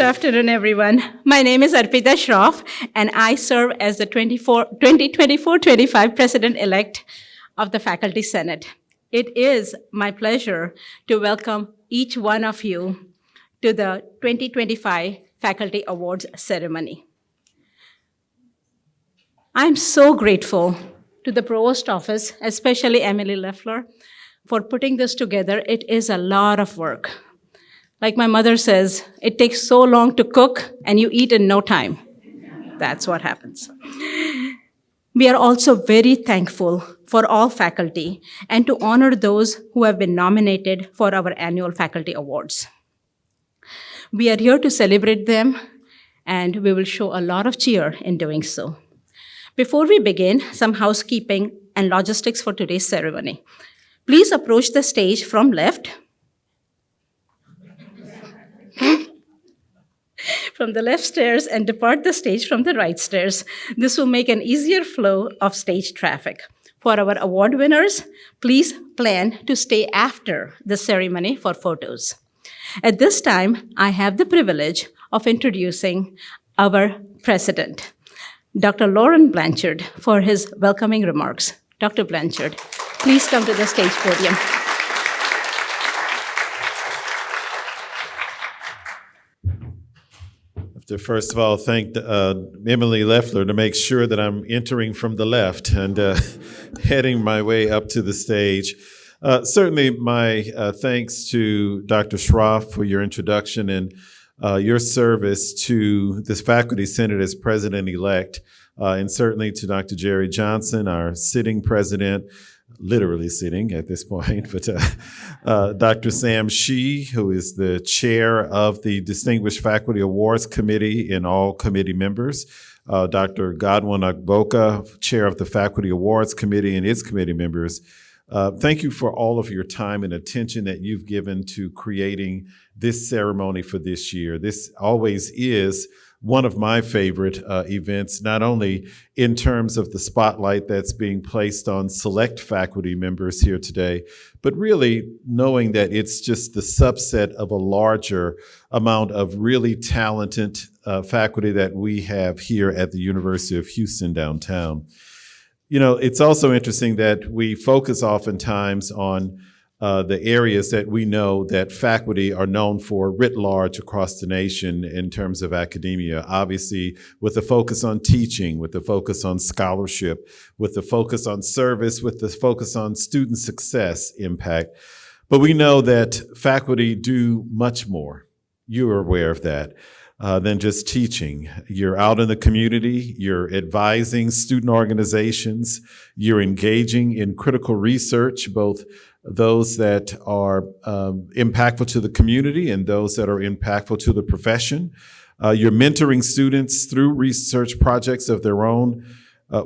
afternoon, everyone. My name is Arpita Shroff, and I serve as the 2024-25 President-elect of the Faculty Senate. It is my pleasure to welcome each one of you to the 2025 Faculty Awards ceremony. I'm so grateful to the Provost Office, especially Emily Leffler, for putting this together. It is a lot of work. Like my mother says, it takes so long to cook and you eat in no time. That's what happens. We are also very thankful for all faculty and to honor those who have been nominated for our annual faculty awards. We are here to celebrate them, and we will show a lot of cheer in doing so. Before we begin, some housekeeping and logistics for today's ceremony. Please approach the stage from left, from the left stairs, and depart the stage from the right stairs. This will make an easier flow of stage traffic. For our award winners, please plan to stay after the ceremony for photos. At this time, I have the privilege of introducing our president, Dr. Lauren Blanchard, for his welcoming remarks. Dr. Blanchard, please come to the stage podium. To first of all thank Emily Leffler to make sure that I'm entering from the left and heading my way up to the stage. Certainly my thanks to Dr. Shroff for your introduction and your service to this Faculty Senate as President-elect, and certainly to Dr. Jerry Johnson, our sitting president, literally sitting at this point, but Dr. Sam Shee, who is the chair of the Distinguished Faculty Awards Committee, and all committee members, Dr. Godwin Agboka, chair of the Faculty Awards Committee, and its committee members. Thank you for all of your time and attention that you've given to creating this ceremony for this year. This always is one of my favorite events, not only in terms of the spotlight that's being placed on select faculty members here today, but really knowing that it's just the subset of a larger amount of really talented faculty that we have here at the University of Houston downtown. You know, it's also interesting that we focus oftentimes on the areas that we know that faculty are known for writ large across the nation in terms of academia, obviously with the focus on teaching, with the focus on scholarship, with the focus on service, with the focus on student success impact. But we know that faculty do much more. You are aware of that. Than just teaching. You're out in the community, you're advising student organizations, you're engaging in critical research, both those that are impactful to the community and those that are impactful to the profession. You're mentoring students through research projects of their own.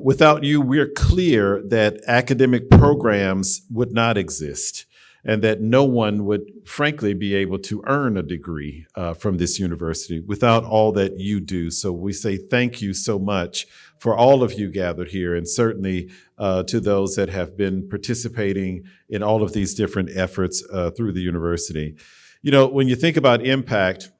Without you, we're clear that academic programs would not exist, and that no one would, frankly, be able to earn a degree from this university without all that you do. So we say thank you so much for all of you gathered here, and certainly to those that have been participating in all of these different efforts through the university. You know, when you think about impact,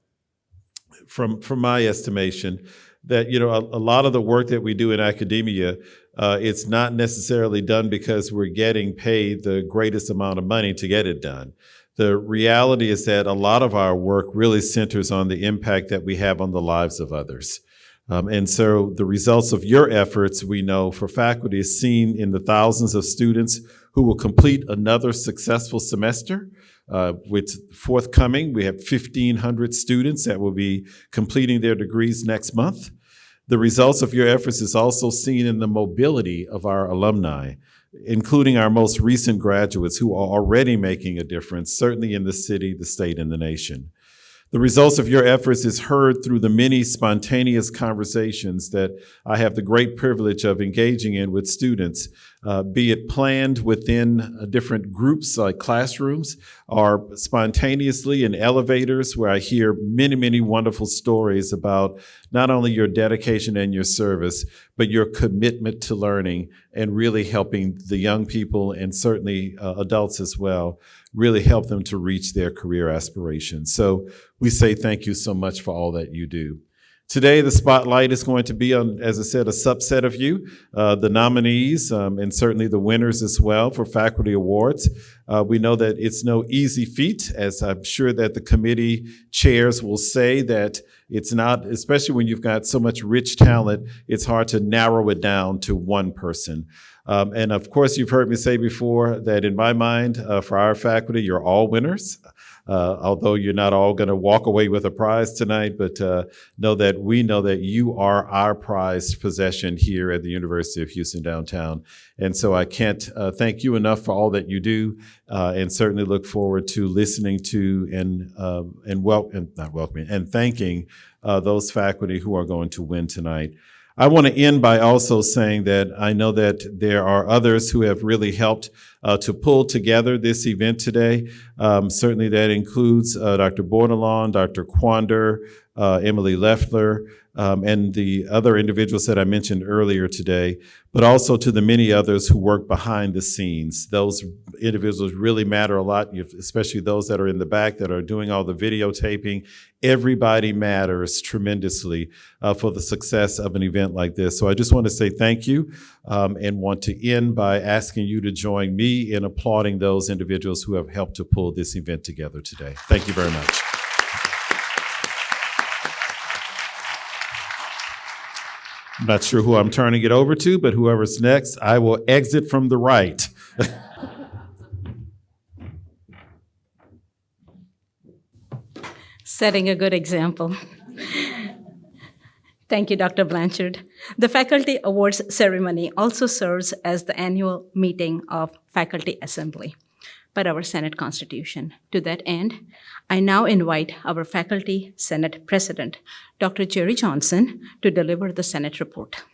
from my estimation, that, you know, a lot of the work that we do in academia, it's not necessarily done because we're getting paid the greatest amount of money to get it done. The reality is that a lot of our work really centers on the impact that we have on the lives of others. And so the results of your efforts, we know for faculty, is seen in the thousands of students who will complete another successful semester. With forthcoming, we have 1,500 students that will be completing their degrees next month. The results of your efforts is also seen in the mobility of our alumni, including our most recent graduates who are already making a difference, certainly in the city, the state, and the nation. The results of your efforts is heard through the many spontaneous conversations that I have the great privilege of engaging in with students be it planned within different groups like classrooms or spontaneously in elevators where I hear many, many wonderful stories about not only your dedication and your service, but your commitment to learning and really helping the young people and certainly adults as well, really help them to reach their career aspirations. So we say thank you so much for all that you do. Today, the spotlight is going to be on, as I said, a subset of you, the nominees, and certainly the winners as well for faculty awards. We know that it's no easy feat, as I'm sure that the committee chairs will say that it's not, especially when you've got so much rich talent, it's hard to narrow it down to one person. And of course, you've heard me say before that in my mind, for our faculty, you're all winners. Although you're not all going to walk away with a prize tonight, but know that we know that you are our prized possession here at the University of Houston downtown. And so I can't thank you enough for all that you do, and certainly look forward to listening to and thanking those faculty who are going to win tonight. I want to end by also saying that I know that there are others who have really helped to pull together this event today. Certainly that includes Dr. Bordelon, Dr. Quander, Emily Leffler, and the other individuals that I mentioned earlier today, but also to the many others who work behind the scenes. Those individuals really matter a lot, especially those that are in the back that are doing all the videotaping. Everybody matters tremendously for the success of an event like this. So I just want to say thank you, and want to end by asking you to join me in applauding those individuals who have helped to pull this event together today. Thank you very much. I'm not sure who I'm turning it over to, but whoever's next, I will exit from the right. Setting a good example. Thank you, Dr. Blanchard. The Faculty Awards ceremony also serves as the annual meeting of Faculty Assembly by our Senate Constitution. To that end, I now invite our Faculty Senate President, Dr. Jerry Johnson, to deliver the Senate report.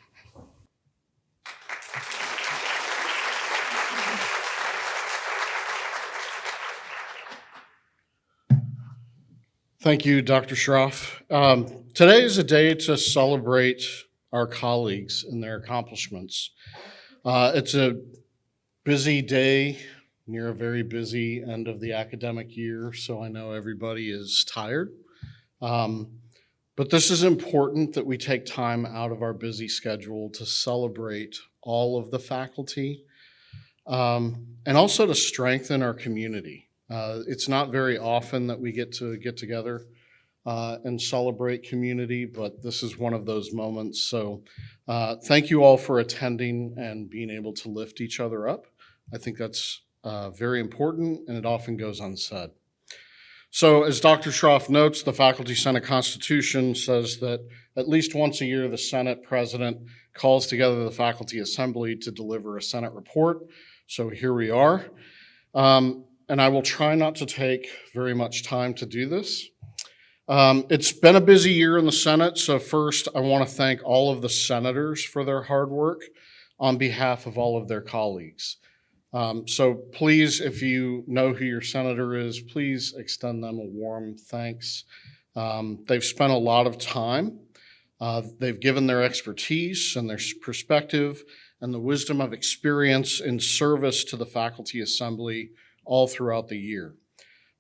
Thank you, Dr. Schroff. Today is a day to celebrate our colleagues and their accomplishments. It's a busy day near a very busy end of the academic year, so I know everybody is tired. But this is important that we take time out of our busy schedule to celebrate all of the faculty, and also to strengthen our community. It's not very often that we get together and celebrate community, but this is one of those moments. So thank you all for attending and being able to lift each other up. I think that's very important, and it often goes unsaid. So as Dr. Schroff notes, the Faculty Senate Constitution says that at least once a year, the Senate President calls together the Faculty Assembly to deliver a Senate report. So here we are. And I will try not to take very much time to do this. It's been a busy year in the Senate, so first I want to thank all of the senators for their hard work on behalf of all of their colleagues. So please, if you know who your senator is, please extend them a warm thanks. They've spent a lot of time. They've given their expertise and their perspective and the wisdom of experience in service to the Faculty Assembly all throughout the year.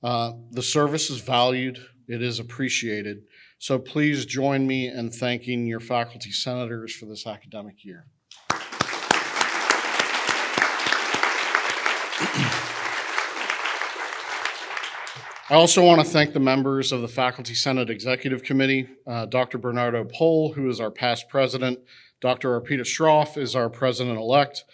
The service is valued, it is appreciated, so please join me in thanking your faculty senators for this academic year. I also want to thank the members of the Faculty Senate Executive Committee, Dr. Bernardo Pohl, who is our past president, Dr. Arpita Schroff is our president-elect,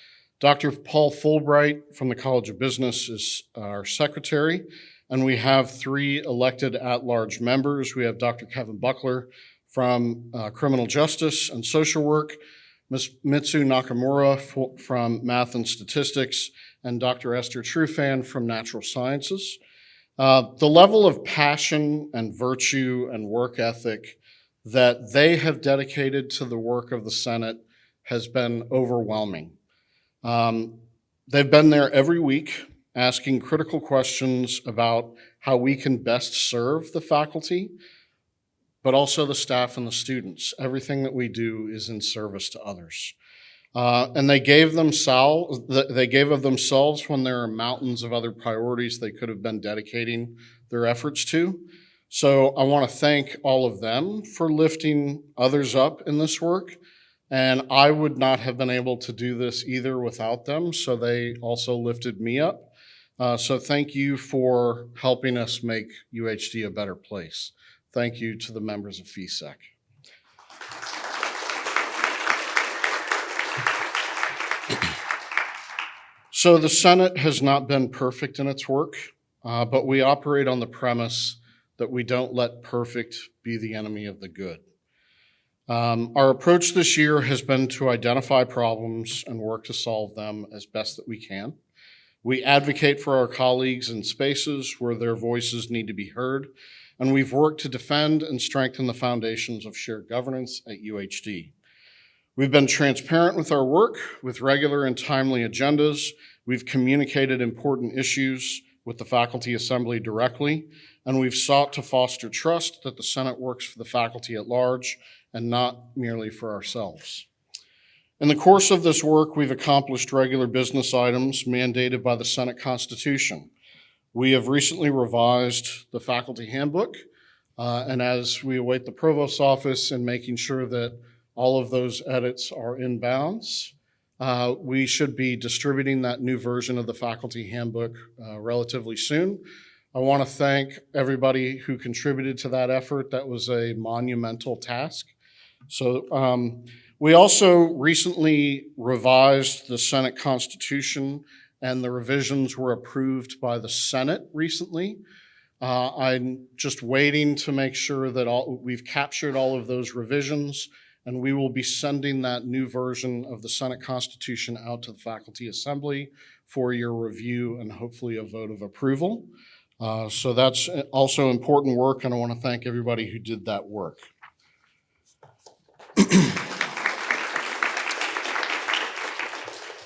Dr. Paul Fulbright from the College of Business is our secretary, and we have 3 elected at-large members. We have Dr. Kevin Buckler from Criminal Justice and Social Work, Ms. Mitsu Nakamura from Math and Statistics, and Dr. Esther Trufan from Natural Sciences. The level of passion and virtue and work ethic that they have dedicated to the work of the Senate has been overwhelming. They've been there every week asking critical questions about how we can best serve the faculty, but also the staff and the students. Everything that we do is in service to others. And they gave of themselves when there are mountains of other priorities they could have been dedicating their efforts to. So I want to thank all of them for lifting others up in this work. And I would not have been able to do this either without them. So they also lifted me up. So thank you for helping us make UHD a better place. Thank you to the members of FESEC. So the Senate has not been perfect in its work, but we operate on the premise that we don't let perfect be the enemy of the good. Our approach this year has been to identify problems and work to solve them as best that we can. We advocate for our colleagues in spaces where their voices need to be heard, and we've worked to defend and strengthen the foundations of shared governance at UHD. We've been transparent with our work, with regular and timely agendas. We've communicated important issues with the faculty assembly directly, and we've sought to foster trust that the Senate works for the faculty at large and not merely for ourselves. In the course of this work, we've accomplished regular business items mandated by the Senate Constitution. We have recently revised the faculty handbook, and as we await the provost's office and making sure that all of those edits are in bounds, we should be distributing that new version of the faculty handbook relatively soon. I want to thank everybody who contributed to that effort. That was a monumental task. So we also recently revised the Senate Constitution, and the revisions were approved by the Senate recently. I'm just waiting to make sure that we've captured all of those revisions, and we will be sending that new version of the Senate Constitution out to the Faculty Assembly for your review and hopefully a vote of approval. So that's also important work, and I want to thank everybody who did that work.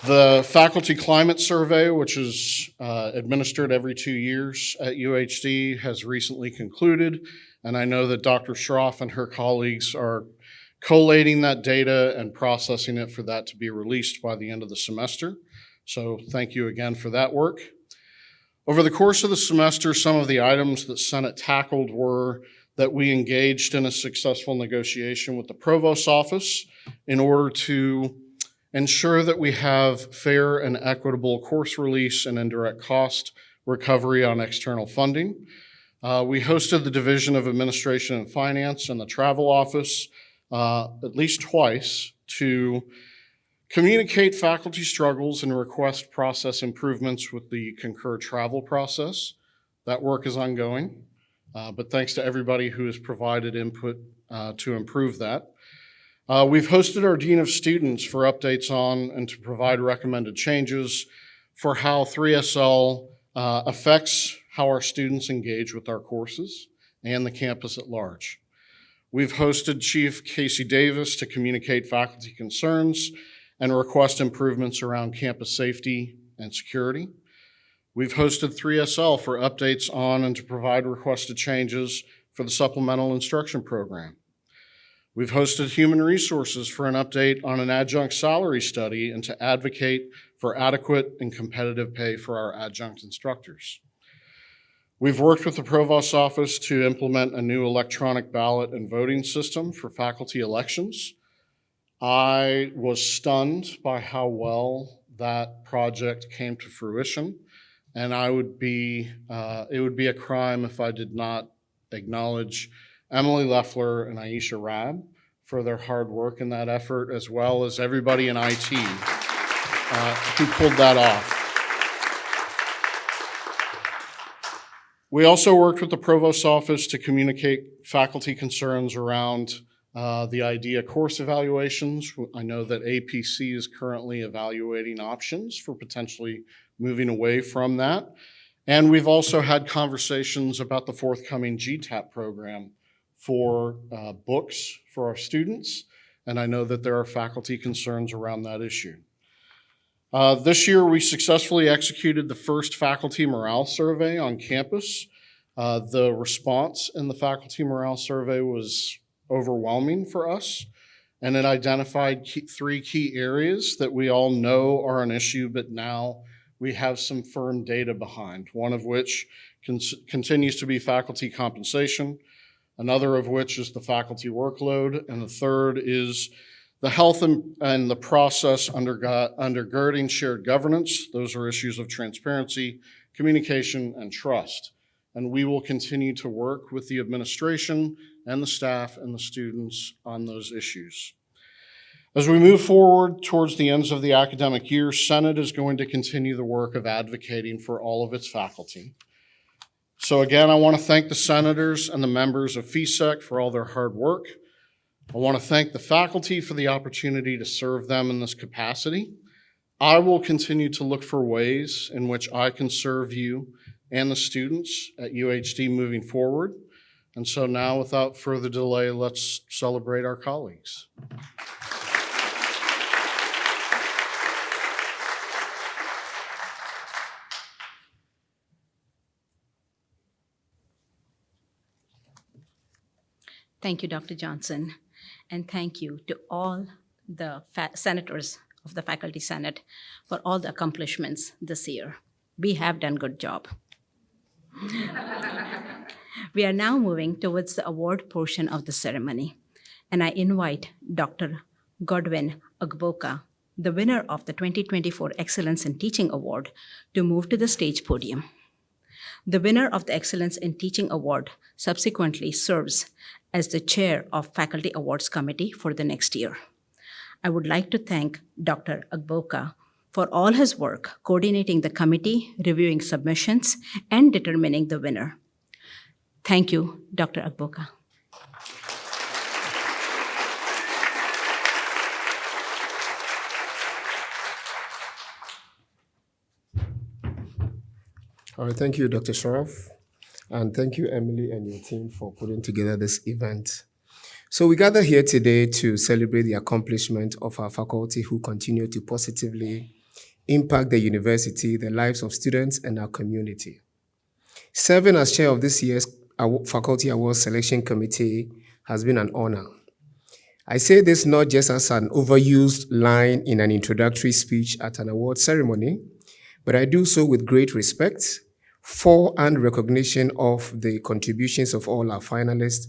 The Faculty Climate Survey, which is administered every 2 years at UHD, has recently concluded, and I know that Dr. Schroff and her colleagues are collating that data and processing it for that to be released by the end of the semester. So thank you again for that work. Over the course of the semester, some of the items that Senate tackled were that we engaged in a successful negotiation with the provost's office in order to ensure that we have fair and equitable course release and indirect cost recovery on external funding. We hosted the Division of Administration and Finance and the Travel Office at least twice to communicate faculty struggles and request process improvements with the Concur travel process. That work is ongoing, but thanks to everybody who has provided input to improve that. We've hosted our Dean of Students for updates on and to provide recommended changes for how 3SL affects how our students engage with our courses and the campus at large. We've hosted Chief Casey Davis to communicate faculty concerns and request improvements around campus safety and security. We've hosted 3SL for updates on and to provide requested changes for the supplemental instruction program. We've hosted Human Resources for an update on an adjunct salary study and to advocate for adequate and competitive pay for our adjunct instructors. We've worked with the Provost's office to implement a new electronic ballot and voting system for faculty elections. I was stunned by how well that project came to fruition, and it would be a crime if I did not acknowledge Emily Leffler and Aisha Rab for their hard work in that effort, as well as everybody in IT who pulled that off. We also worked with the Provost's office to communicate faculty concerns around the IDEA course evaluations. I know that APC is currently evaluating options for potentially moving away from that. And we've also had conversations about the forthcoming GTAP program for books for our students. And I know that there are faculty concerns around that issue. This year, we successfully executed the first faculty morale survey on campus. The response in the faculty morale survey was overwhelming for us, and it identified three key areas that we all know are an issue, but now we have some firm data behind, one of which continues to be faculty compensation, another of which is the faculty workload, and the third is the health and the process undergirding shared governance. Those are issues of transparency, communication, and trust. And we will continue to work with the administration and the staff and the students on those issues. As we move forward towards the ends of the academic year, Senate is going to continue the work of advocating for all of its faculty. So again, I want to thank the senators and the members of FESEC for all their hard work. I want to thank the faculty for the opportunity to serve them in this capacity. I will continue to look for ways in which I can serve you and the students at UHD moving forward. And so now, without further delay, let's celebrate our colleagues. Thank you, Dr. Johnson. And thank you to all the senators of the Faculty Senate for all the accomplishments this year. We have done a good job. We are now moving towards the award portion of the ceremony, and I invite Dr. Godwin Agboka, the winner of the 2024 Excellence in Teaching Award, to move to the stage podium. The winner of the Excellence in Teaching Award subsequently serves as the chair of Faculty Awards Committee for the next year. I would like to thank Dr. Agboka for all his work coordinating the committee, reviewing submissions, and determining the winner. Thank you, Dr. Agboka. All right, thank you, Dr. Shroff. And thank you, Emily and your team, for putting together this event. So we gather here today to celebrate the accomplishment of our faculty who continue to positively impact the university, the lives of students, and our community. Serving as chair of this year's Faculty Awards Selection Committee has been an honor. I say this not just as an overused line in an introductory speech at an award ceremony, but I do so with great respect for and recognition of the contributions of all our finalists,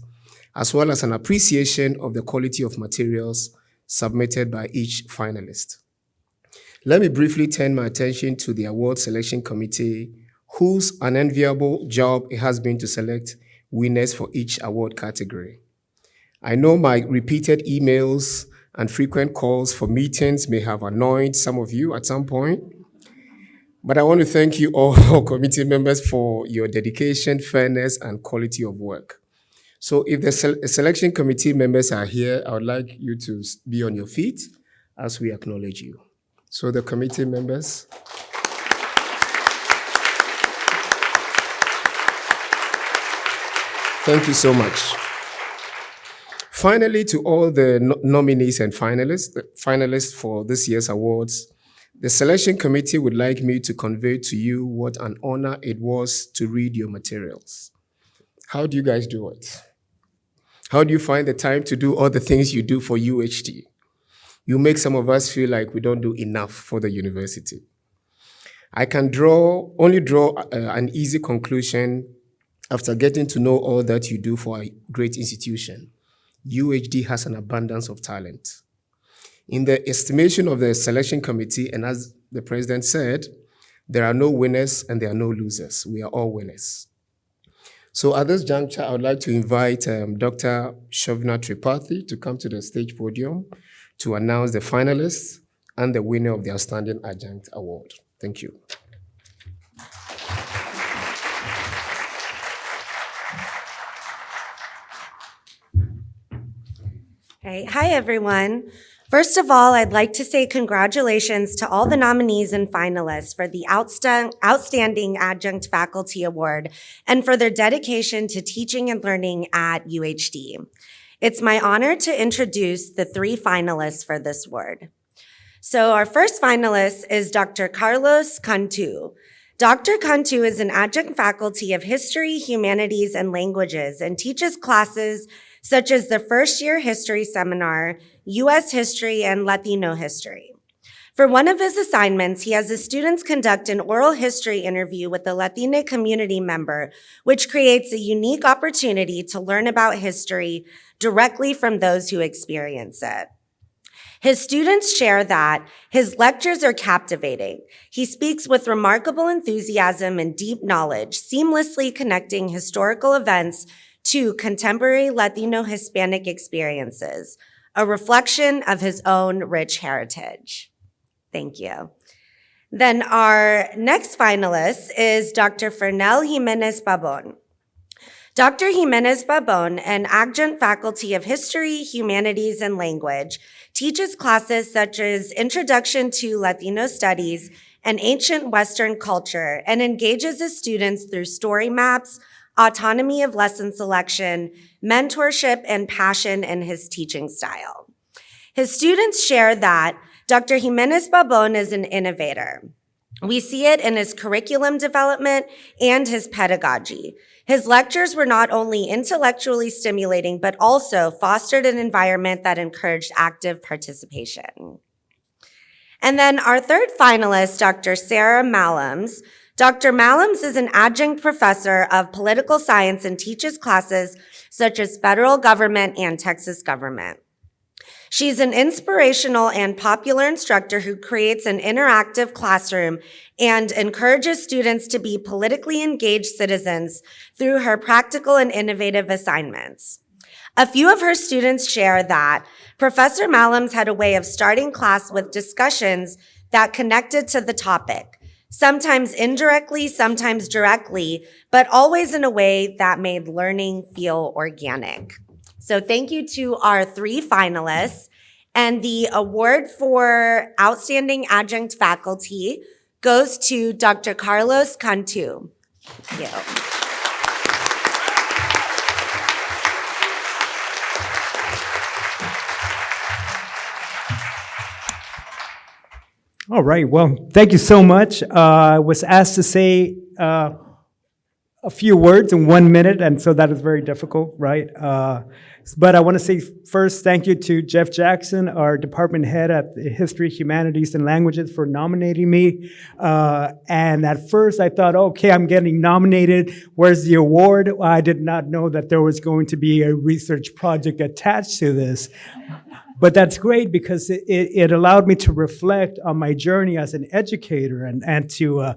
as well as an appreciation of the quality of materials submitted by each finalist. Let me briefly turn my attention to the award selection committee, whose unenviable job it has been to select winners for each award category. I know my repeated emails and frequent calls for meetings may have annoyed some of you at some point, but I want to thank you all committee members for your dedication, fairness, and quality of work. So if the selection committee members are here, I would like you to be on your feet as we acknowledge you. So the committee members. Thank you so much. Finally, to all the nominees and finalists for this year's awards, the selection committee would like me to convey to you what an honor it was to read your materials. How do you guys do it? How do you find the time to do all the things you do for UHD? You make some of us feel like we don't do enough for the university. I can only draw an easy conclusion after getting to know all that you do for a great institution. UHD has an abundance of talent. In the estimation of the selection committee, and as the president said, there are no winners and there are no losers. We are all winners. So at this juncture, I would like to invite Dr. Shovna Tripathi to come to the stage podium to announce the finalists and the winner of the Outstanding Adjunct Award. Thank you. Hi, everyone. First of all, I'd like to say congratulations to all the nominees and finalists for the Outstanding Adjunct Faculty Award and for their dedication to teaching and learning at UHD. It's my honor to introduce the three finalists for this award. So our first finalist is Dr. Carlos Cantu. Dr. Cantu is an adjunct faculty of history, humanities, and languages and teaches classes such as the first year history seminar, U.S. history, and Latino history. For one of his assignments, he has his students conduct an oral history interview with a Latina community member, which creates a unique opportunity to learn about history directly from those who experience it. His students share that his lectures are captivating. He speaks with remarkable enthusiasm and deep knowledge, seamlessly connecting historical events to contemporary Latino Hispanic experiences, a reflection of his own rich heritage. Thank you. Then our next finalist is Dr. Fernel Jimenez Babon. Dr. Jimenez Babon, an adjunct faculty of history, humanities, and language, teaches classes such as Introduction to Latino Studies and Ancient Western Culture, and engages his students through story maps, autonomy of lesson selection, mentorship, and passion in his teaching style. His students share that Dr. Jimenez Babon is an innovator. We see it in his curriculum development and his pedagogy. His lectures were not only intellectually stimulating, but also fostered an environment that encouraged active participation. And then our third finalist, Dr. Sarah Malams. Dr. Malams is an adjunct professor of political science and teaches classes such as federal government and Texas government. She's an inspirational and popular instructor who creates an interactive classroom and encourages students to be politically engaged citizens through her practical and innovative assignments. A few of her students share that Professor Malams had a way of starting class with discussions that connected to the topic, sometimes indirectly, sometimes directly, but always in a way that made learning feel organic. So thank you to our three finalists. And the award for Outstanding Adjunct Faculty goes to Dr. Carlos Cantu. Thank you. All right, well, thank you so much. I was asked to say a few words in 1 minute, and so that is very difficult, right? But I want to say first thank you to Jeff Jackson, our department head at History, Humanities, and Languages, for nominating me. And at first I thought, okay, I'm getting nominated. Where's the award? I did not know that there was going to be a research project attached to this. But that's great because it allowed me to reflect on my journey as an educator and to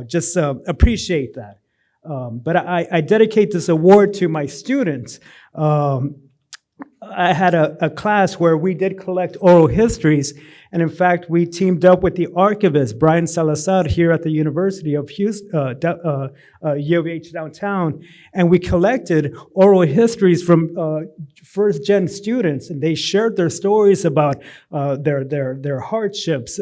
just appreciate that. But I dedicate this award to my students. I had a class where we did collect oral histories, and in fact, we teamed up with the archivist, Brian Salazar, here at the University of Houston, U of H downtown, and we collected oral histories from first-gen students, and they shared their stories about their hardships,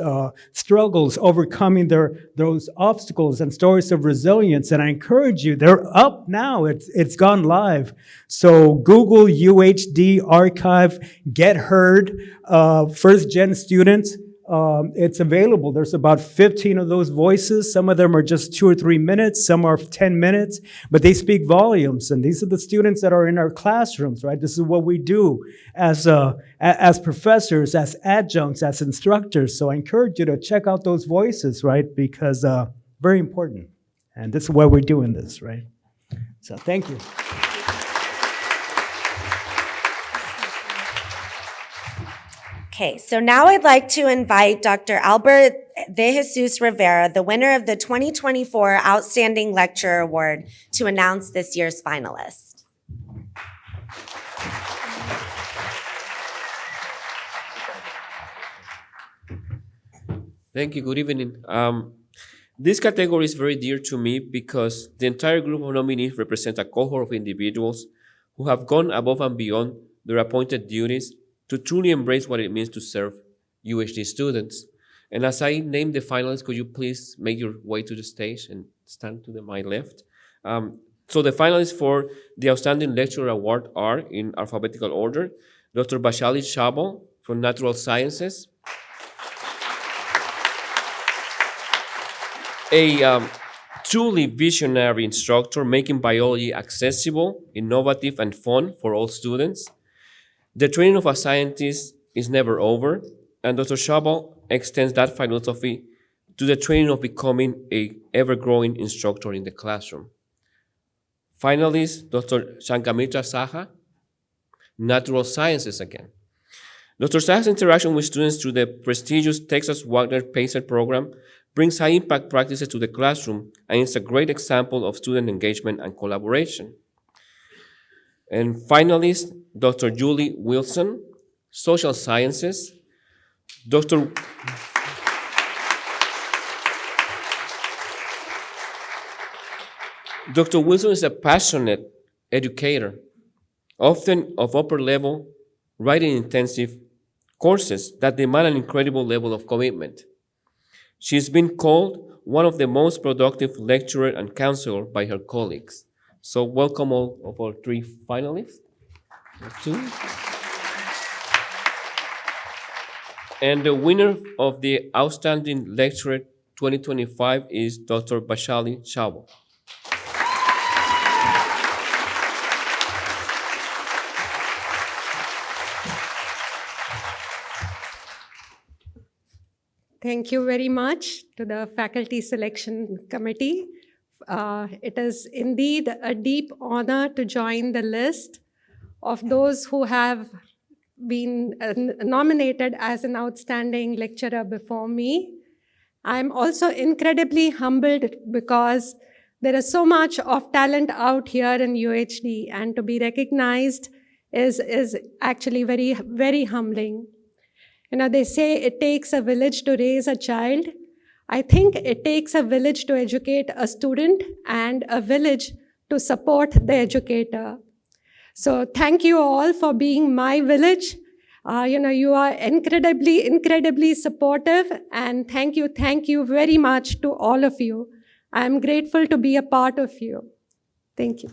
struggles, overcoming those obstacles, and stories of resilience. And I encourage you, they're up now. It's gone live. So Google UHD archive, Get Heard, first-gen students. It's available. There's about 15 of those voices. Some of them are just 2 or 3 minutes. Some are 10 minutes, but they speak volumes. And these are the students that are in our classrooms, right? This is what we do as professors, as adjuncts, as instructors. So I encourage you to check out those voices, right? Because very important. And this is why we're doing this, right? So thank you. Okay, so now I'd like to invite Dr. Albert De Jesus Rivera, the winner of the 2024 Outstanding Lecturer Award, to announce this year's finalist. Thank you. Good evening. This category is very dear to me because the entire group of nominees represent a cohort of individuals who have gone above and beyond their appointed duties to truly embrace what it means to serve UHD students. And as I name the finalists, could you please make your way to the stage and stand to my left? So the finalists for the Outstanding Lecturer Award are, in alphabetical order, Dr. Bashali Shabo from Natural Sciences, a truly visionary instructor, making biology accessible, innovative, and fun for all students. The training of a scientist is never over, and Dr. Shabal extends that philosophy to the training of becoming a ever-growing instructor in the classroom. Finalist, Dr. Shankamitra Saha, Natural Sciences again. Dr. Saha's interaction with students through the prestigious Texas Wagner PACER program brings high-impact practices to the classroom and is a great example of student engagement and collaboration. And finalist, Dr. Julie Wilson, Social Sciences. Dr. Dr. Wilson is a passionate educator, often of upper level, writing intensive courses that demand an incredible level of commitment. She's been called one of the most productive lecturer and counselor by her colleagues. So welcome all of our three finalists. And the winner of the Outstanding Lecturer 2025 is Dr. Bashali Shabo. Thank you very much to the Faculty Selection Committee. It is indeed a deep honor to join the list of those who have been nominated as an outstanding lecturer before me. I'm also incredibly humbled because there is so much of talent out here in UHD, and to be recognized is actually very, very humbling. You know, they say it takes a village to raise a child. I think it takes a village to educate a student and a village to support the educator. So thank you all for being my village. You are incredibly, incredibly supportive, and thank you very much to all of you. I'm grateful to be a part of you. Thank you.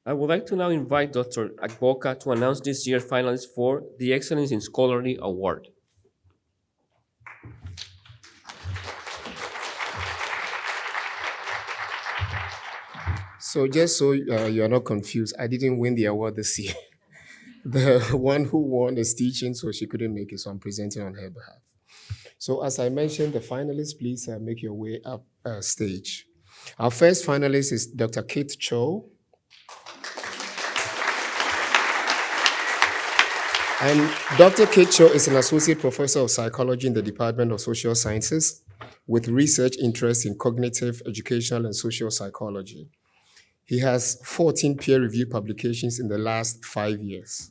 I would like to now invite Dr. Agboka to announce this year's finalists for the Excellence in Scholarly Award. So just so you're not confused, I didn't win the award this year. The one who won is teaching, so she couldn't make it, so I'm presenting on her behalf. So as I mentioned, the finalists, please make your way up stage. Our first finalist is Dr. Kate Cho. And Dr. Kate Cho is an associate professor of psychology in the Department of Social Sciences with research interests in cognitive, educational, and social psychology. He has 14 peer-reviewed publications in the last 5 years.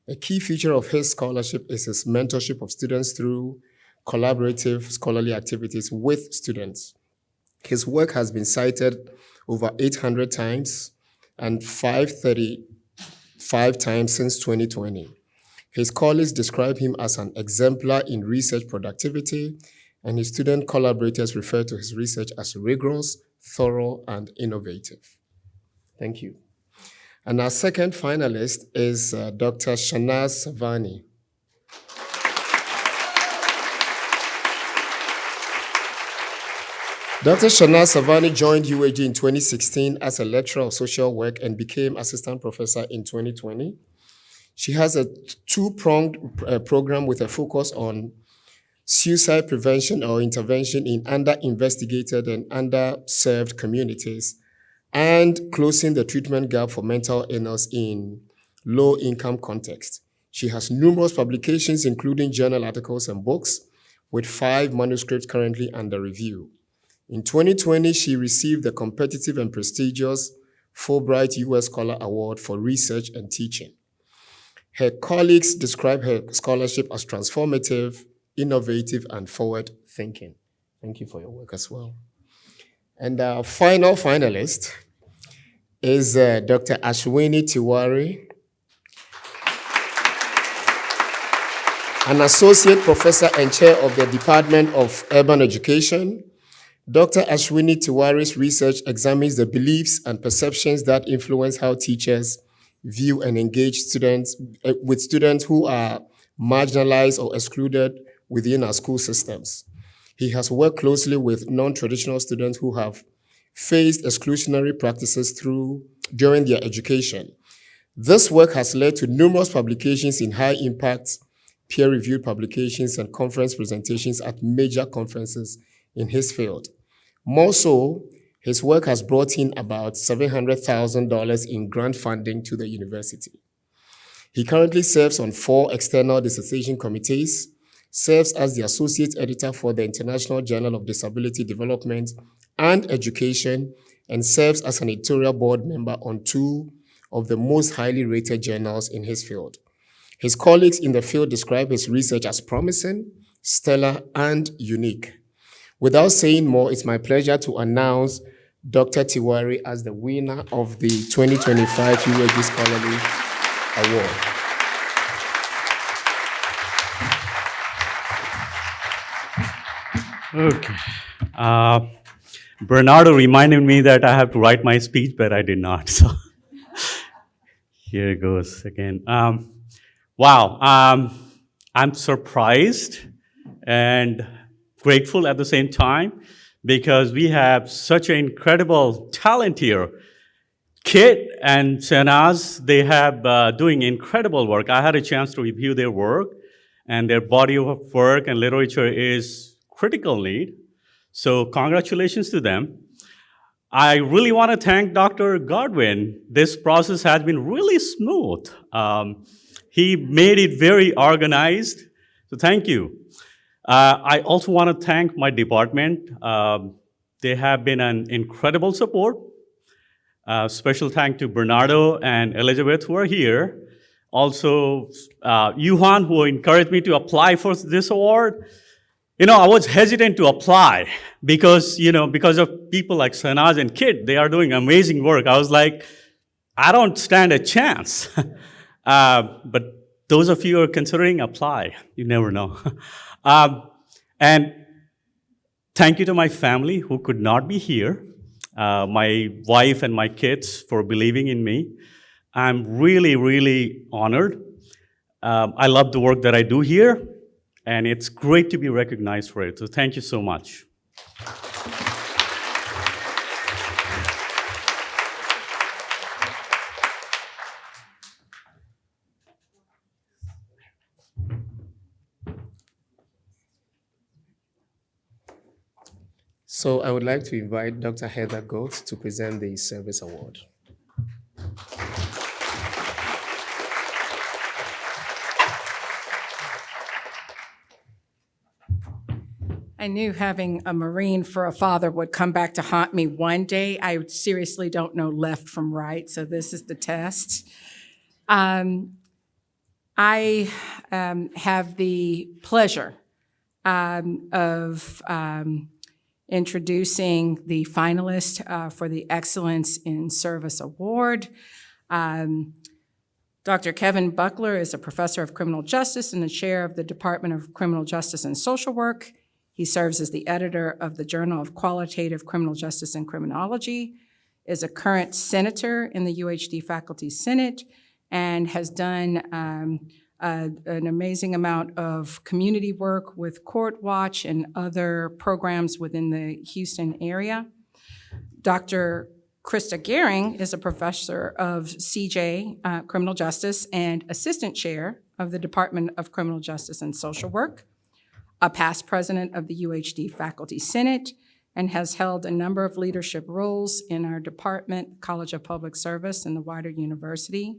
A key feature of his scholarship is his mentorship of students through collaborative scholarly activities with students. His work has been cited over 800 times and 535 times since 2020. His colleagues describe him as an exemplar in research productivity, and his student collaborators refer to his research as rigorous, thorough, and innovative. Thank you. And our second finalist is Dr. Shanaz Savani. Dr. Shanaz Savani joined UAG in 2016 as a lecturer of social work and became assistant professor in 2020. She has a two-pronged program with a focus on suicide prevention or intervention in under-investigated and underserved communities and closing the treatment gap for mental illness in low-income contexts. She has numerous publications, including journal articles and books, with 5 manuscripts currently under review. In 2020, she received the competitive and prestigious Fulbright U.S. Scholar Award for Research and Teaching. Her colleagues describe her scholarship as transformative, innovative, and forward-thinking. Thank you for your work as well. And our final finalist is Dr. Ashwini Tiwari, an associate professor and chair of the Department of Urban Education, Dr. Ashwini Tiwari's research examines the beliefs and perceptions that influence how teachers view and engage with students who are marginalized or excluded within our school systems. He has worked closely with non-traditional students who have faced exclusionary practices during their education. This work has led to numerous publications in high-impact, peer-reviewed publications and conference presentations at major conferences in his field. More so, his work has brought in about $700,000 in grant funding to the university. He currently serves on 4 external dissertation committees, serves as the associate editor for the International Journal of Disability Development and Education, and serves as an editorial board member on 2 of the most highly rated journals in his field. His colleagues in the field describe his research as promising, stellar, and unique. Without saying more, it's my pleasure to announce Dr. Tiwari as the winner of the 2025 UAG Scholarly Award. Okay. Bernardo reminded me that I have to write my speech, but I did not. So here it goes again. Wow. I'm surprised and grateful at the same time because we have such an incredible talent here. Kit and Senaz, they have doing incredible work. I had a chance to review their work, and their body of work and literature is critical need. So congratulations to them. I really want to thank Dr. Godwin. This process has been really smooth. He made it very organized, so thank you. I also want to thank my department. They have been an incredible support. Special thank to Bernardo and Elizabeth who are here. Also, Yuhan, who encouraged me to apply for this award. I was hesitant to apply because of people like Sanaz and Kit. They are doing amazing work. I was like, I don't stand a chance. But those of you who are considering, apply. You never know. And thank you to my family who could not be here, my wife and my kids for believing in me. I'm really, really honored. I love the work that I do here, and it's great to be recognized for it. So thank you so much. So I would like to invite Dr. Heather Goetz to present the Service Award. I knew having a Marine for a father would come back to haunt me one day. I seriously don't know left from right, so this is the test. I have the pleasure of introducing the finalist for the Excellence in Service Award. Dr. Kevin Buckler is a professor of criminal justice and the chair of the Department of Criminal Justice and Social Work. He serves as the editor of the Journal of Qualitative Criminal Justice and Criminology, is a current senator in the UHD Faculty Senate, and has done an amazing amount of community work with Court Watch and other programs within the Houston area. Dr. Krista Gehring is a professor of CJ, Criminal Justice, and assistant chair of the Department of Criminal Justice and Social Work, a past president of the UHD Faculty Senate, and has held a number of leadership roles in our department, College of Public Service, and the wider university.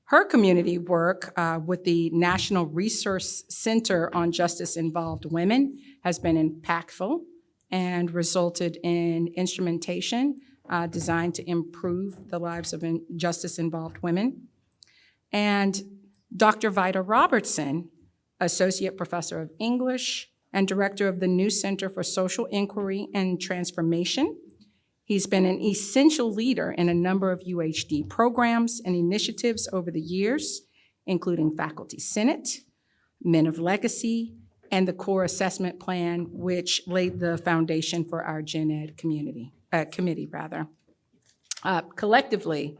Her community work with the National Resource Center on Justice-Involved Women has been impactful and resulted in instrumentation designed to improve the lives of justice-involved women. And Dr. Vida Robertson, Associate Professor of English and Director of the New Center for Social Inquiry and Transformation. He's been an essential leader in a number of UHD programs and initiatives over the years, including Faculty Senate, Men of Legacy, and the core assessment plan, which laid the foundation for our Gen Ed committee. Collectively,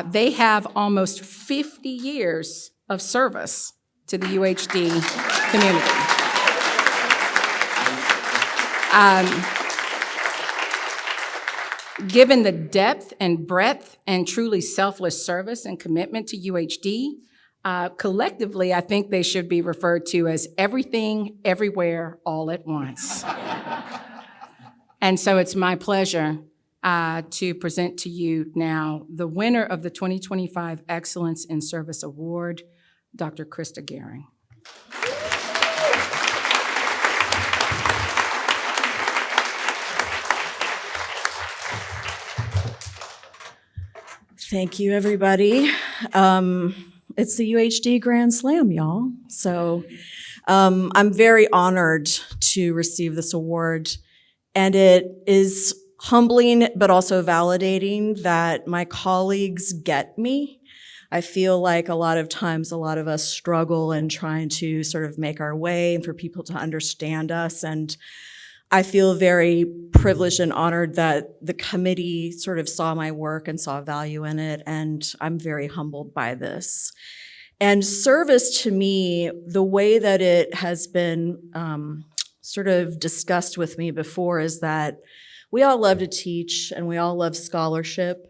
they have almost 50 years of service to the UHD community. Given the depth and breadth and truly selfless service and commitment to UHD, collectively, I think they should be referred to as everything, everywhere, all at once. And so it's my pleasure to present to you now the winner of the 2025 Excellence in Service Award, Dr. Krista Gehring. Thank you, everybody. It's the UHD Grand Slam, y'all. So I'm very honored to receive this award, and it is humbling but also validating that my colleagues get me. I feel like a lot of times a lot of us struggle in trying to sort of make our way and for people to understand us, and I feel very privileged and honored that the committee sort of saw my work and saw value in it, and I'm very humbled by this. And service to me, the way that it has been sort of discussed with me before is that we all love to teach and we all love scholarship,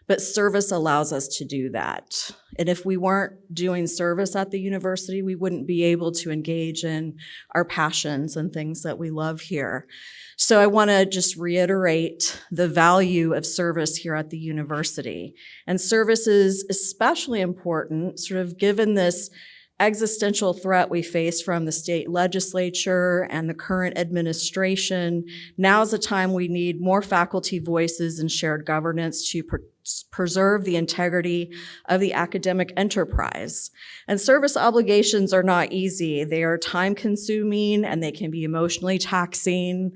but service allows us to do that. And if we weren't doing service at the university, we wouldn't be able to engage in our passions and things that we love here. So I want to just reiterate the value of service here at the university. And service is especially important, sort of given this existential threat we face from the state legislature and the current administration. Now's the time we need more faculty voices and shared governance to preserve the integrity of the academic enterprise. And service obligations are not easy. They are time-consuming and they can be emotionally taxing.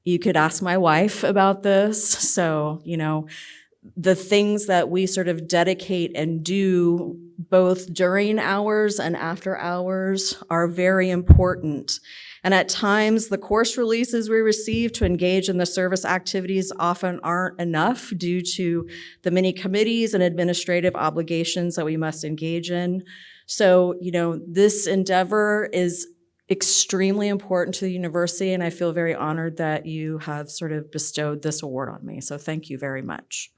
You could ask my wife about this. So, the things that we sort of dedicate and do both during hours and after hours are very important. And at times, the course releases we receive to engage in the service activities often aren't enough due to the many committees and administrative obligations that we must engage in. So, this endeavor is extremely important to the university, and I feel very honored that you have sort of bestowed this award on me. So thank you very much.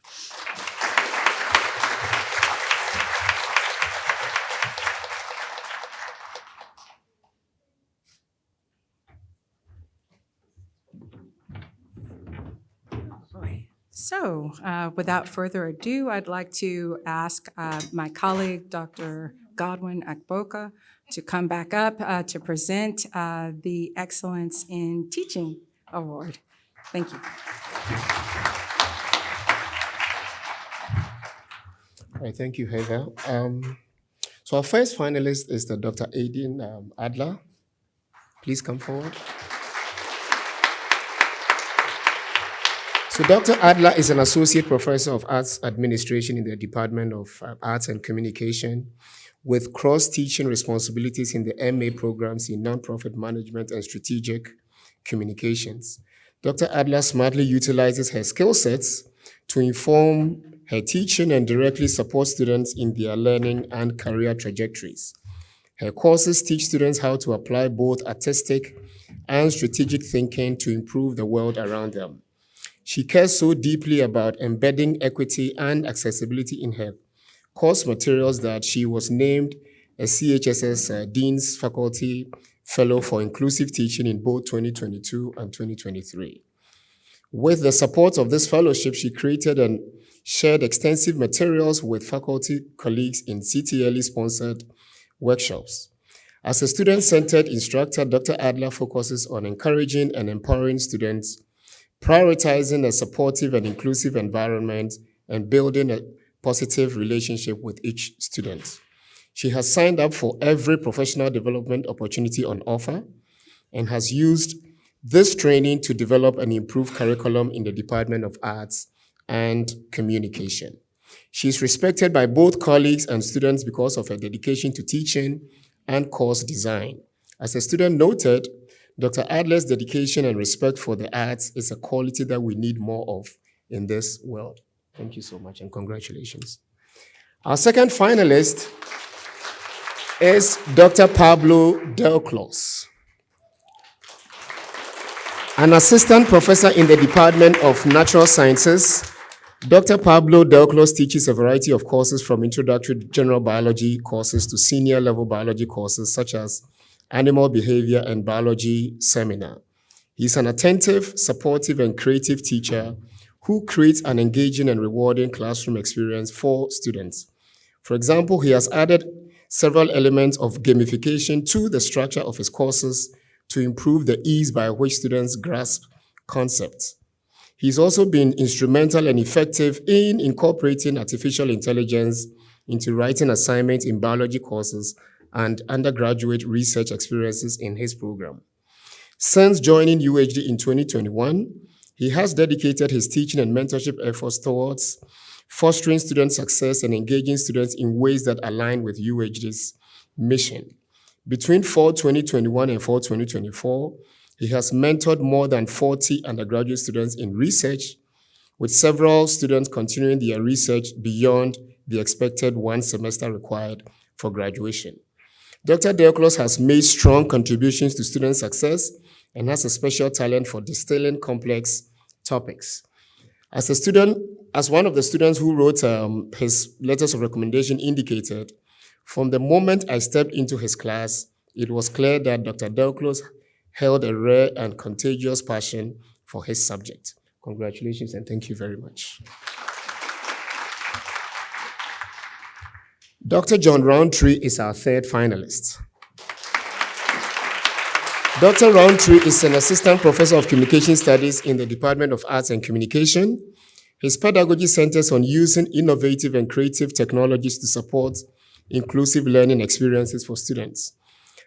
So without further ado, I'd like to ask my colleague, Dr. Godwin Akboka, to come back up to present the Excellence in Teaching Award. Thank you. All right, thank you, Heather. So our first finalist is the Dr. Aiden Adler. Please come forward. So Dr. Adler is an associate professor of arts administration in the Department of Arts and Communication, with cross-teaching responsibilities in the MA programs in nonprofit management and strategic communications. Dr. Adler smartly utilizes her skill sets to inform her teaching and directly support students in their learning and career trajectories. Her courses teach students how to apply both artistic and strategic thinking to improve the world around them. She cares so deeply about embedding equity and accessibility in her course materials that she was named a CHSS Dean's Faculty Fellow for Inclusive Teaching in both 2022 and 2023. With the support of this fellowship, she created and shared extensive materials with faculty colleagues in CTLE-sponsored workshops. As a student-centered instructor, Dr. Adler focuses on encouraging and empowering students, prioritizing a supportive and inclusive environment, and building a positive relationship with each student. She has signed up for every professional development opportunity on offer and has used this training to develop and improve curriculum in the Department of Arts and Communication. She is respected by both colleagues and students because of her dedication to teaching and course design. As a student noted, Dr. Adler's dedication and respect for the arts is a quality that we need more of in this world. Thank you so much and congratulations. Our second finalist is Dr. Pablo Delclos, an assistant professor in the Department of Natural Sciences. Dr. Pablo Delclos teaches a variety of courses from introductory general biology courses to senior level biology courses such as animal behavior and biology seminar. He's an attentive, supportive, and creative teacher who creates an engaging and rewarding classroom experience for students. For example, he has added several elements of gamification to the structure of his courses to improve the ease by which students grasp concepts. He's also been instrumental and effective in incorporating artificial intelligence into writing assignments in biology courses and undergraduate research experiences in his program. Since joining UHD in 2021, he has dedicated his teaching and mentorship efforts towards fostering student success and engaging students in ways that align with UHD's mission. Between fall 2021 and fall 2024, he has mentored more than 40 undergraduate students in research, with several students continuing their research beyond the expected 1 semester required for graduation. Dr. Delclos has made strong contributions to student success and has a special talent for distilling complex topics. As one of the students who wrote his letters of recommendation indicated, from the moment I stepped into his class, it was clear that Dr. Delclos held a rare and contagious passion for his subject. Congratulations and thank you very much. Dr. John Roundtree is our third finalist. Dr. Roundtree is an assistant professor of communication studies in the Department of Arts and Communication. His pedagogy centers on using innovative and creative technologies to support inclusive learning experiences for students.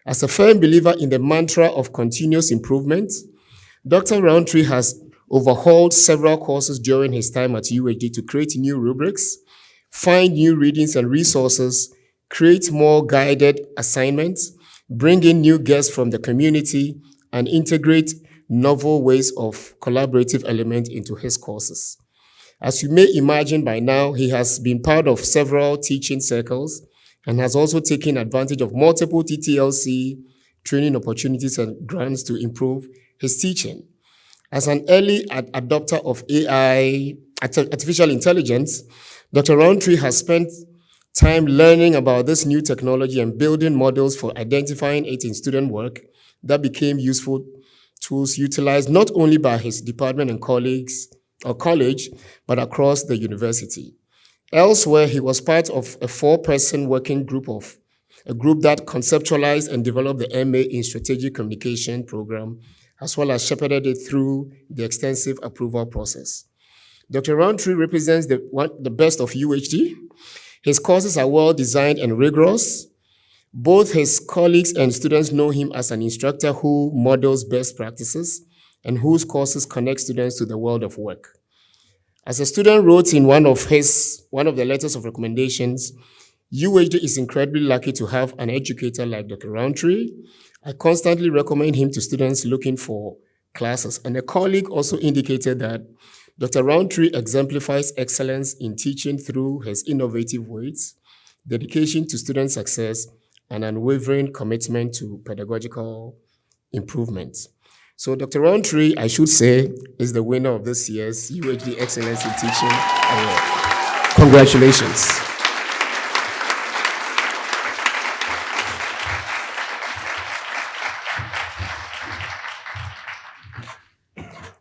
As a firm believer in the mantra of continuous improvement, Dr. Roundtree has overhauled several courses during his time at UHD to create new rubrics, find new readings and resources, create more guided assignments, bring in new guests from the community, and integrate novel ways of collaborative elements into his courses. As you may imagine by now, he has been part of several teaching circles and has also taken advantage of multiple TTLC training opportunities and grants to improve his teaching. As an early adopter of AI, artificial intelligence, Dr. Roundtree has spent time learning about this new technology and building models for identifying it in student work that became useful tools utilized not only by his department and colleagues or college, but across the university. Elsewhere, he was part of a 4-person working group that conceptualized and developed the MA in Strategic Communication program, as well as shepherded it through the extensive approval process. Dr. Roundtree represents the best of UHD. His courses are well designed and rigorous. Both his colleagues and students know him as an instructor who models best practices and whose courses connect students to the world of work. As a student wrote in one of the letters of recommendations, UHD is incredibly lucky to have an educator like Dr. Roundtree. I constantly recommend him to students looking for classes. And a colleague also indicated that Dr. Roundtree exemplifies excellence in teaching through his innovative ways, dedication to student success, and unwavering commitment to pedagogical improvement. So Dr. Roundtree, I should say, is the winner of this year's UHD Excellence in Teaching Award. Congratulations.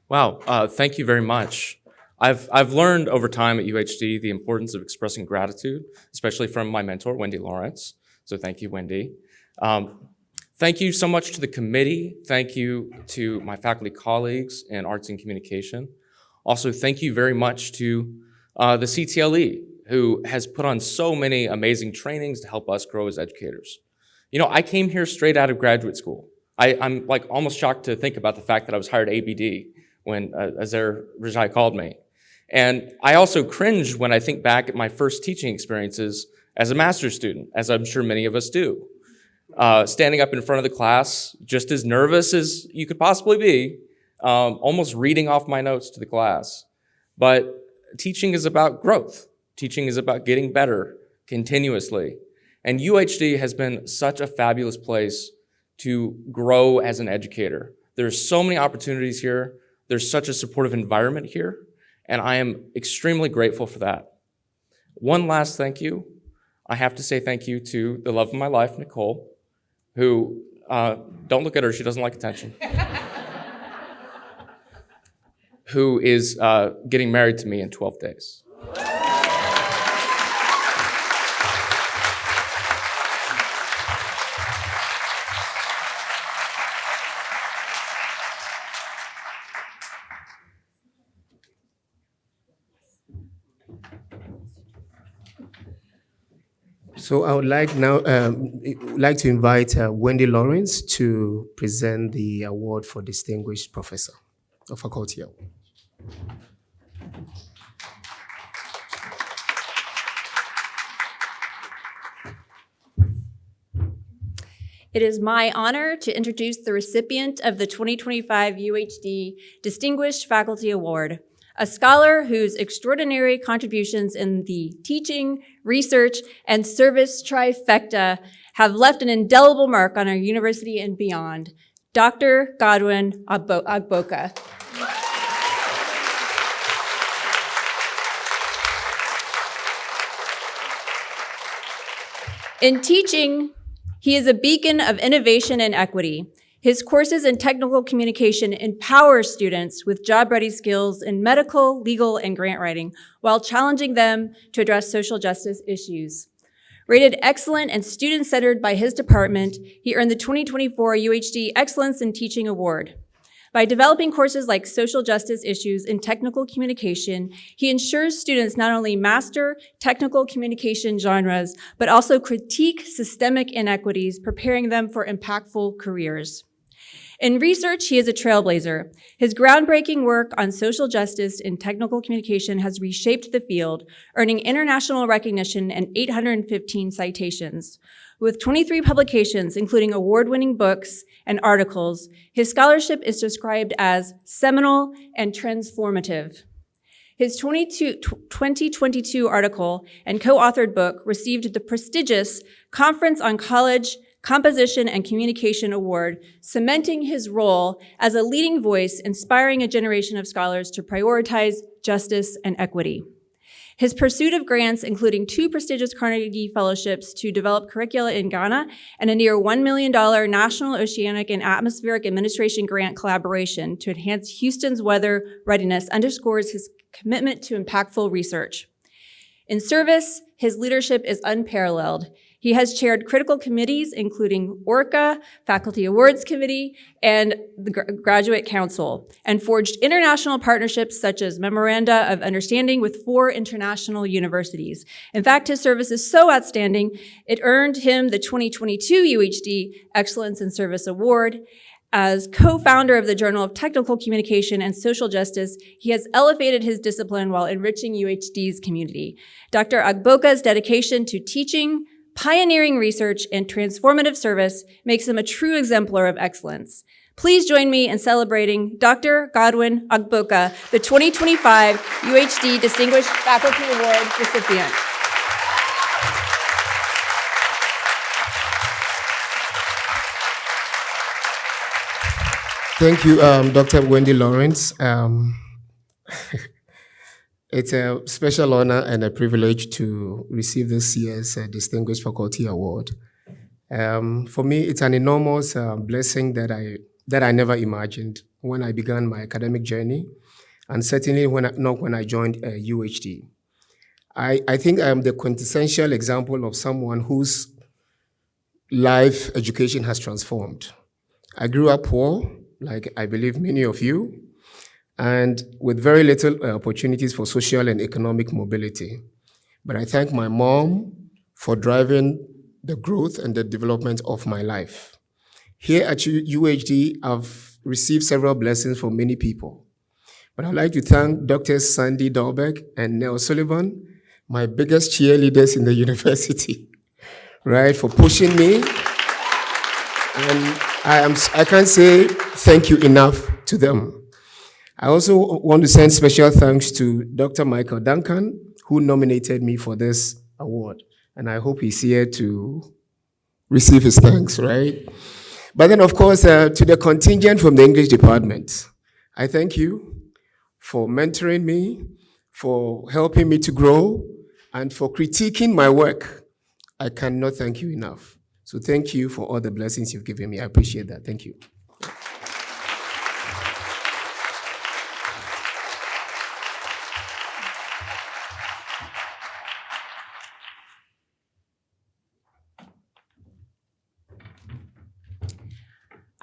Wow, thank you very much. I've learned over time at UHD the importance of expressing gratitude, especially from my mentor, Wendy Lawrence. So thank you, Wendy. Thank you so much to the committee. Thank you to my faculty colleagues in Arts and Communication. Also, thank you very much to the CTLE, who has put on so many amazing trainings to help us grow as educators. You know, I came here straight out of graduate school. I'm like almost shocked to think about the fact that I was hired ABD when Azer Rajai called me. And I also cringe when I think back at my first teaching experiences as a master's student, as I'm sure many of us do. standing up in front of the class, just as nervous as you could possibly be, almost reading off my notes to the class. But teaching is about growth. Teaching is about getting better continuously. And UHD has been such a fabulous place to grow as an educator. There's so many opportunities here. There's such a supportive environment here, and I am extremely grateful for that. One last thank you. I have to say thank you to the love of my life, Nicole, who, don't look at her, she doesn't like attention, who is getting married to me in 12 days. So I would like now to invite Wendy Lawrence to present the award for Distinguished Professor of Faculty Award. It is my honor to introduce the recipient of the 2025 UHD Distinguished Faculty Award, a scholar whose extraordinary contributions in the teaching, research, and service trifecta have left an indelible mark on our university and beyond, Dr. Godwin Agboka. In teaching, he is a beacon of innovation and equity. His courses in technical communication empower students with job-ready skills in medical, legal, and grant writing while challenging them to address social justice issues. Rated excellent and student-centered by his department, he earned the 2024 UHD Excellence in Teaching Award. By developing courses like social justice issues in technical communication, he ensures students not only master technical communication genres, but also critique systemic inequities, preparing them for impactful careers. In research, he is a trailblazer. His groundbreaking work on social justice in technical communication has reshaped the field, earning international recognition and 815 citations. With 23 publications, including award-winning books and articles, his scholarship is described as seminal and transformative. His 2022 article and co-authored book received the prestigious Conference on College Composition and Communication Award, cementing his role as a leading voice, inspiring a generation of scholars to prioritize justice and equity. His pursuit of grants, including 2 prestigious Carnegie Fellowships to develop curricula in Ghana and a near $1 million National Oceanic and Atmospheric Administration grant collaboration to enhance Houston's weather readiness, underscores his commitment to impactful research. In service, his leadership is unparalleled. He has chaired critical committees, including ORCA, Faculty Awards Committee, and the Graduate Council, and forged international partnerships such as Memoranda of Understanding with 4 international universities. In fact, his service is so outstanding, it earned him the 2022 UHD Excellence in Service Award. As co-founder of the Journal of Technical Communication and Social Justice, he has elevated his discipline while enriching UHD's community. Dr. Agboka's dedication to teaching, pioneering research, and transformative service makes him a true exemplar of excellence. Please join me in celebrating Dr. Godwin Agboka, the 2025 UHD Distinguished Faculty Award recipient. Thank you, Dr. Wendy Lawrence. It's a special honor and a privilege to receive this year's Distinguished Faculty Award. For me, it's an enormous blessing that I never imagined when I began my academic journey, and certainly not when I joined UHD. I think I am the quintessential example of someone whose life education has transformed. I grew up poor, like I believe many of you, and with very little opportunities for social and economic mobility. But I thank my mom for driving the growth and the development of my life. Here at UHD, I've received several blessings from many people. But I'd like to thank Dr. Sandy Dahlbeck and Nell Sullivan, my biggest cheerleaders in the university, right, for pushing me And I can't say thank you enough to them. I also want to send special thanks to Dr. Michael Duncan, who nominated me for this award. And I hope he's here to receive his thanks, right? But then, of course, to the contingent from the English department, I thank you for mentoring me, for helping me to grow, and for critiquing my work. I cannot thank you enough. So thank you for all the blessings you've given me. I appreciate that. Thank you.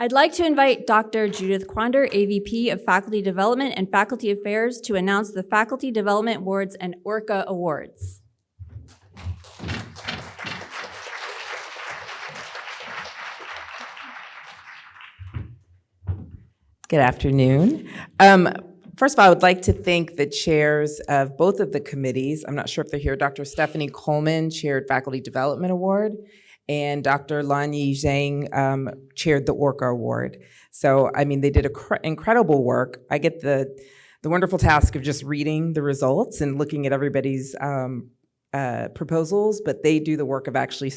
I'd like to invite Dr. Judith Quander, AVP of Faculty Development and Faculty Affairs, to announce the Faculty Development Awards and ORCA Awards. Good afternoon. First of all, I would like to thank the chairs of both of the committees. I'm not sure if they're here. Dr. Stephanie Coleman chaired Faculty Development Award, and Dr. Lanyi Zhang chaired the ORCA Award. So, I mean, they did incredible work. I get the wonderful task of just reading the results and looking at everybody's proposals, but they do the work of actually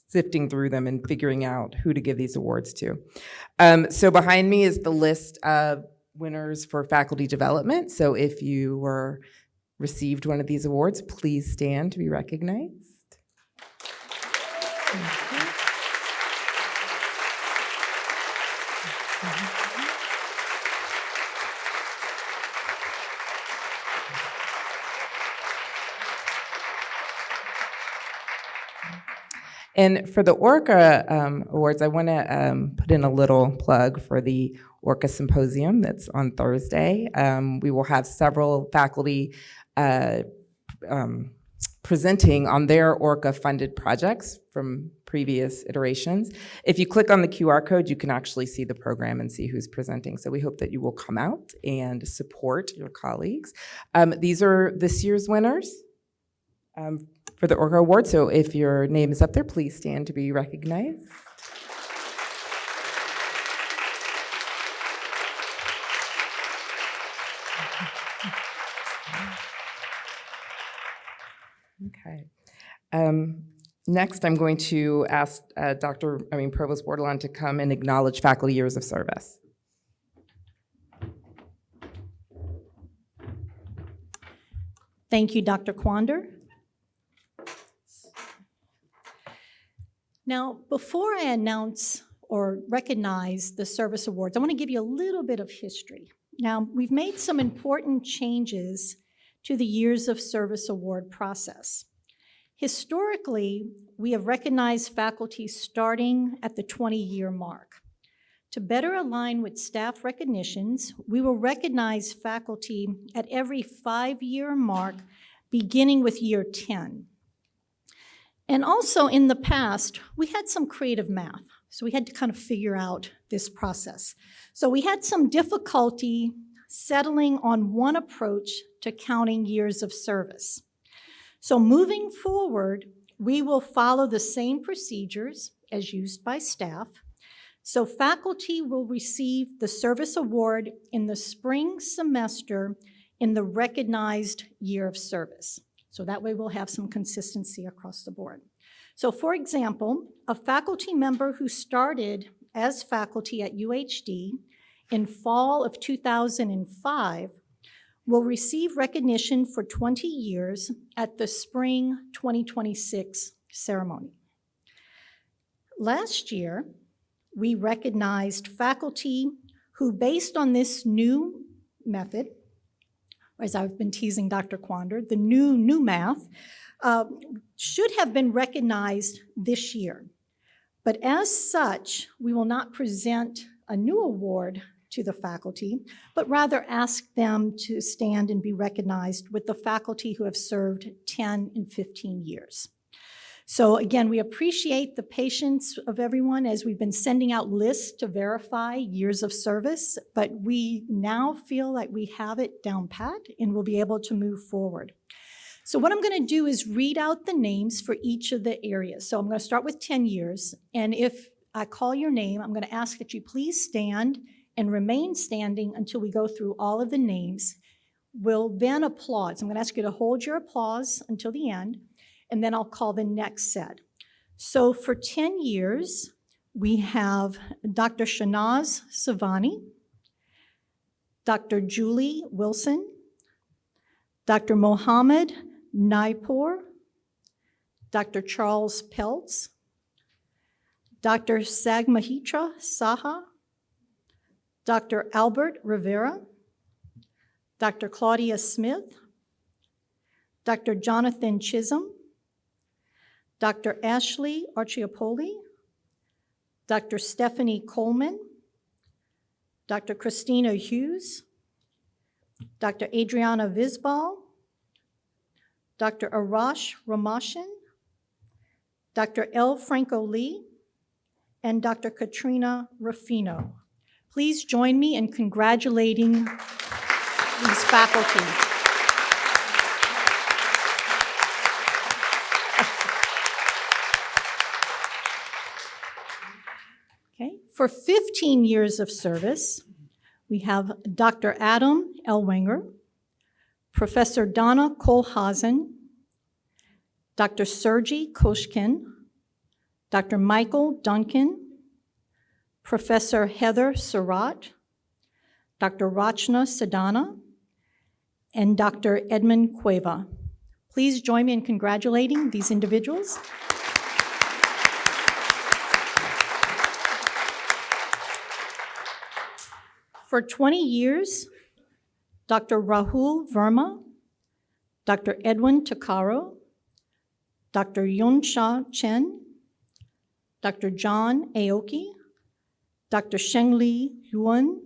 sifting through them and figuring out who to give these awards to. So behind me is the list of winners for faculty development. So if you received one of these awards, please stand to be recognized. And for the ORCA Awards, I want to put in a little plug for the ORCA Symposium that's on Thursday. We will have several faculty presenting on their ORCA-funded projects from previous iterations. If you click on the QR code, you can actually see the program and see who's presenting. So we hope that you will come out and support your colleagues. These are this year's winners for the ORCA Award. So if your name is up there, please stand to be recognized. Okay. Next, I'm going to ask Provost Bordelon to come and acknowledge faculty years of service. Thank you, Dr. Quander. Now, before I announce or recognize the service awards, I want to give you a little bit of history. Now, we've made some important changes to the Years of Service Award process. Historically, we have recognized faculty starting at the 20-year mark. To better align with staff recognitions, we will recognize faculty at every 5-year mark, beginning with year 10. And also in the past, we had some creative math, so we had to kind of figure out this process. So we had some difficulty settling on one approach to counting years of service. So moving forward, we will follow the same procedures as used by staff. So faculty will receive the service award in the spring semester in the recognized year of service. So that way we'll have some consistency across the board. So for example, a faculty member who started as faculty at UHD in fall of 2005 will receive recognition for 20 years at the spring 2026 ceremony. Last year, we recognized faculty who, based on this new method, as I've been teasing Dr. Quander, the new math, should have been recognized this year. But as such, we will not present a new award to the faculty, but rather ask them to stand and be recognized with the faculty who have served 10 and 15 years. So again, we appreciate the patience of everyone as we've been sending out lists to verify years of service, but we now feel like we have it down pat and we'll be able to move forward. So what I'm gonna do is read out the names for each of the areas. So I'm gonna start with 10 years, and if I call your name, I'm going to ask that you please stand and remain standing until we go through all of the names. We'll then applaud. So I'm going to ask you to hold your applause until the end, and then I'll call the next set. So for 10 years, we have Dr. Shanaz Savani, Dr. Julie Wilson, Dr. Mohammed Naipur, Dr. Charles Peltz, Dr. Sagmahitra Saha, Dr. Albert Rivera, Dr. Claudia Smith, Dr. Jonathan Chisholm, Dr. Ashley Archiapoli, Dr. Stephanie Coleman, Dr. Christina Hughes, Dr. Adriana Visbal, Dr. Arash Ramashan, Dr. L. Franco Lee, and Dr. Katrina Ruffino. Please join me in congratulating these faculty. Okay, for 15 years of service, we have Dr. Adam Elwanger, Professor Donna Kohlhausen, Dr. Sergey Koshkin, Dr. Michael Duncan, Professor Heather Surratt, Dr. Rachna Sadana, and Dr. Edmund Cueva. Please join me in congratulating these individuals. For 20 years, Dr. Rahul Verma, Dr. Edwin Takaro, Dr. Yunsha Chen, Dr. John Aoki, Dr. Shengli Yuan,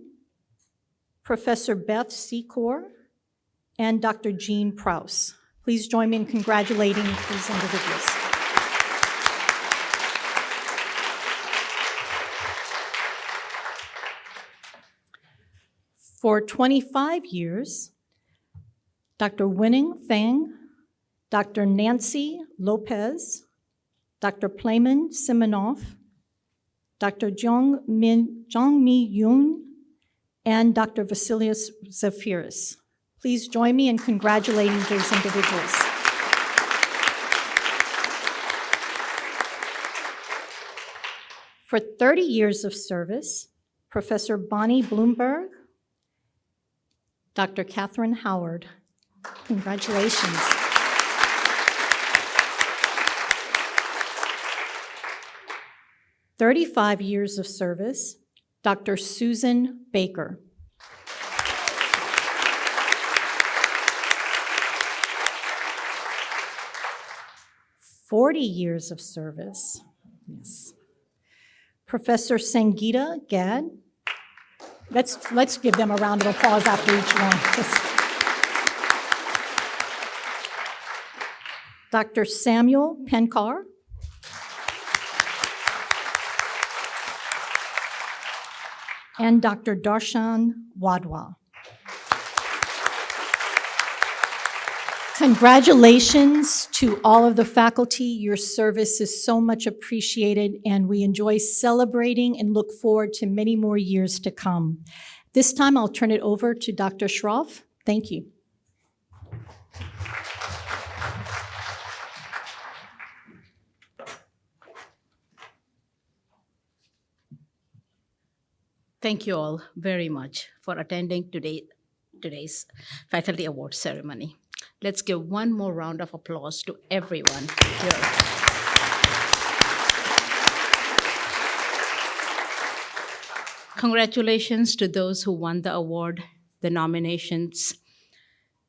Professor Beth Secor, and Dr. Jean Prouse. Please join me in congratulating these individuals. For 25 years, Dr. Winning Fang, Dr. Nancy Lopez, Dr. Playman Siminoff, Dr. Jongmi Yoon, and Dr. Vasilius Zafiris. Please join me in congratulating those individuals. For 30 years of service, Professor Bonnie Bloomberg, Dr. Catherine Howard. Congratulations. "35 years of service, Dr. Susan Baker. "40 years of service, yes. Professor Sangeeta Gad. Let's give them a round of applause after each one. Dr. Samuel Penkar. And Dr. Darshan Wadhwa. Congratulations to all of the faculty. Your service is so much appreciated, and we enjoy celebrating and look forward to many more years to come. This time, I'll turn it over to Dr. Shroff. Thank you. Thank you all very much for attending today's Faculty Award ceremony. Let's give one more round of applause to everyone here. Congratulations to those who won the award, the nominations,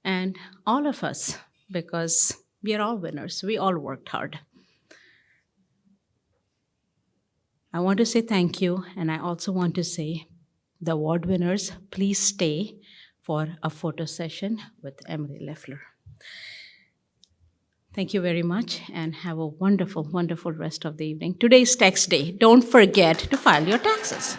and all of us, because we are all winners. We all worked hard. I want to say thank you, and I also want to say, the award winners, please stay for a photo session with Emily Leffler. Thank you very much, and have a wonderful, wonderful rest of the evening. Today's tax day. Don't forget to file your taxes.